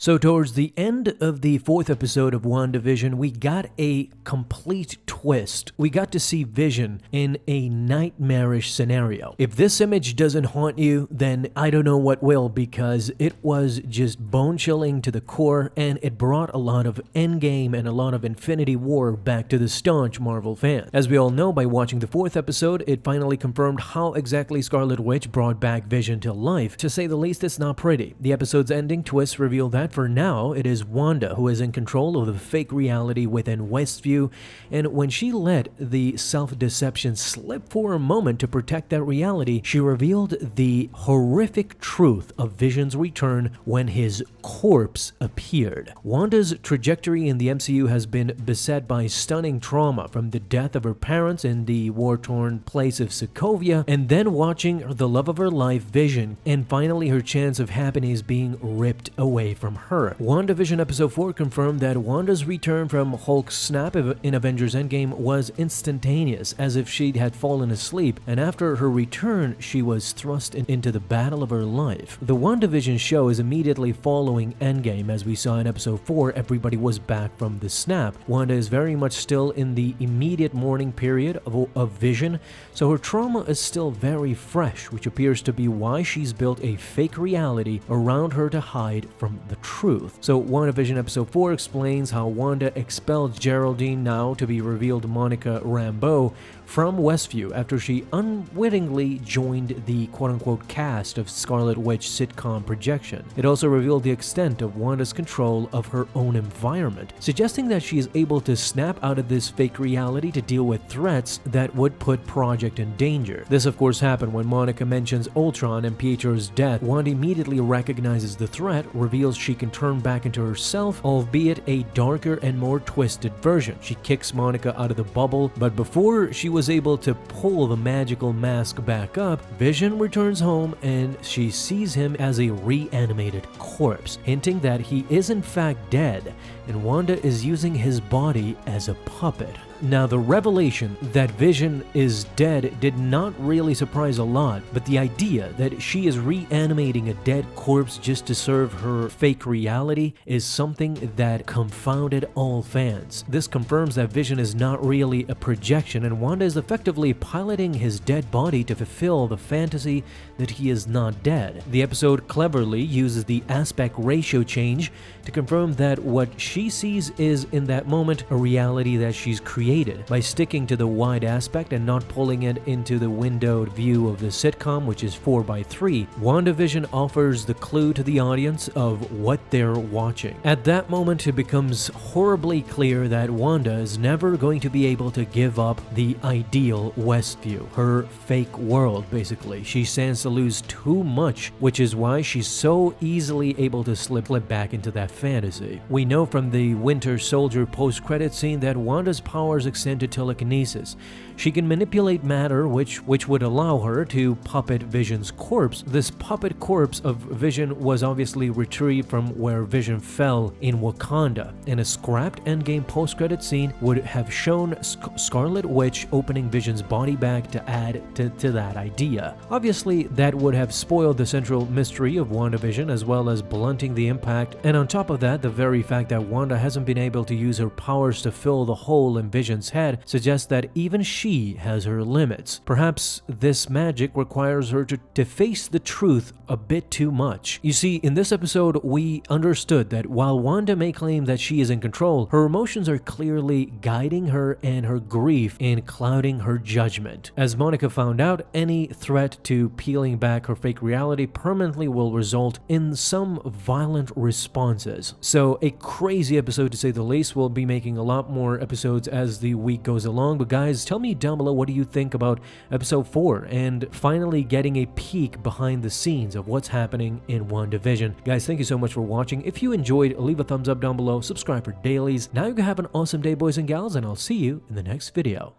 So towards the end of the fourth episode of WandaVision, we got a complete twist. We got to see Vision in a nightmarish scenario. If this image doesn't haunt you, then I don't know what will, because it was just bone-chilling to the core, and it brought a lot of Endgame and a lot of Infinity War back to the staunch Marvel fan. As we all know, by watching the fourth episode, it finally confirmed how exactly Scarlet Witch brought back Vision to life. To say the least, it's not pretty. The episode's ending twist revealed that for now, it is Wanda who is in control of the fake reality within Westview, and when she let the self-deception slip for a moment to protect that reality, she revealed the horrific truth of Vision's return when his corpse appeared. Wanda's trajectory in the MCU has been beset by stunning trauma, from the death of her parents in the war-torn place of Sokovia, and then watching the love of her life, Vision, and finally her chance of happiness being ripped away from her. WandaVision Episode 4 confirmed that Wanda's return from Hulk's snap in Avengers Endgame was instantaneous, as if she had fallen asleep, and after her return, she was thrust into the battle of her life. The WandaVision show is immediately following Endgame. As we saw in Episode 4, everybody was back from the snap. Wanda is very much still in the immediate mourning period of Vision, so her trauma is still very fresh, which appears to be why she's built a fake reality around her to hide from the truth. So WandaVision Episode 4 explains how Wanda expelled Geraldine, now to be revealed Monica Rambeau, from Westview after she unwittingly joined the quote-unquote cast of Scarlet Witch sitcom projection. It also revealed the extent of Wanda's control of her own environment, suggesting that she is able to snap out of this fake reality to deal with threats that would put Project in danger. This of course happened when Monica mentions Ultron and Pietro's death. Wanda immediately recognizes the threat, reveals she can turn back into herself, albeit a darker and more twisted version. She kicks Monica out of the bubble, but before she was able to pull the magical mask back up, Vision returns home and she sees him as a reanimated corpse, hinting that he is in fact dead, and Wanda is using his body as a puppet. Now, the revelation that Vision is dead did not really surprise a lot, but the idea that she is reanimating a dead corpse just to serve her fake reality is something that confounded all fans. This confirms that Vision is not really a projection, and Wanda is effectively piloting his dead body to fulfill the fantasy that he is not dead. The episode cleverly uses the aspect ratio change to confirm that what she sees is, in that moment, a reality that she's created. By sticking to the wide aspect and not pulling it into the windowed view of the sitcom, which is 4:3, WandaVision offers the clue to the audience of what they're watching. At that moment, it becomes horribly clear that Wanda is never going to be able to give up the ideal Westview, her fake world basically. She stands to lose too much, which is why she's so easily able to slip back into that fantasy. We know from the Winter Soldier post-credit scene that Wanda's powers extend to telekinesis. She can manipulate matter, which would allow her to puppet Vision's corpse. This puppet corpse of Vision was obviously retrieved from where Vision fell in Wakanda, and a scrapped Endgame post-credit scene would have shown Scarlet Witch opening Vision's body bag to add to that idea. Obviously, that would have spoiled the central mystery of WandaVision, as well as blunting the impact, and on top of that, the very fact that Wanda hasn't been able to use her powers to fill the hole in Vision's head suggests that even she has her limits. Perhaps this magic requires her to face the truth a bit too much. You see, in this episode, we understood that while Wanda may claim that she is in control, her emotions are clearly guiding her, and her grief in clouding her judgment. As Monica found out, any threat to peeling back her fake reality permanently will result in some violent responses. So, a crazy episode to say the least. We'll be making a lot more episodes as the week goes along, but guys, tell me down below, what do you think about episode 4 and finally getting a peek behind the scenes of what's happening in WandaVision. Guys, thank you so much for watching. If you enjoyed, leave a thumbs up down below, subscribe for dailies. Now you can have an awesome day, boys and gals, and I'll see you in the next video.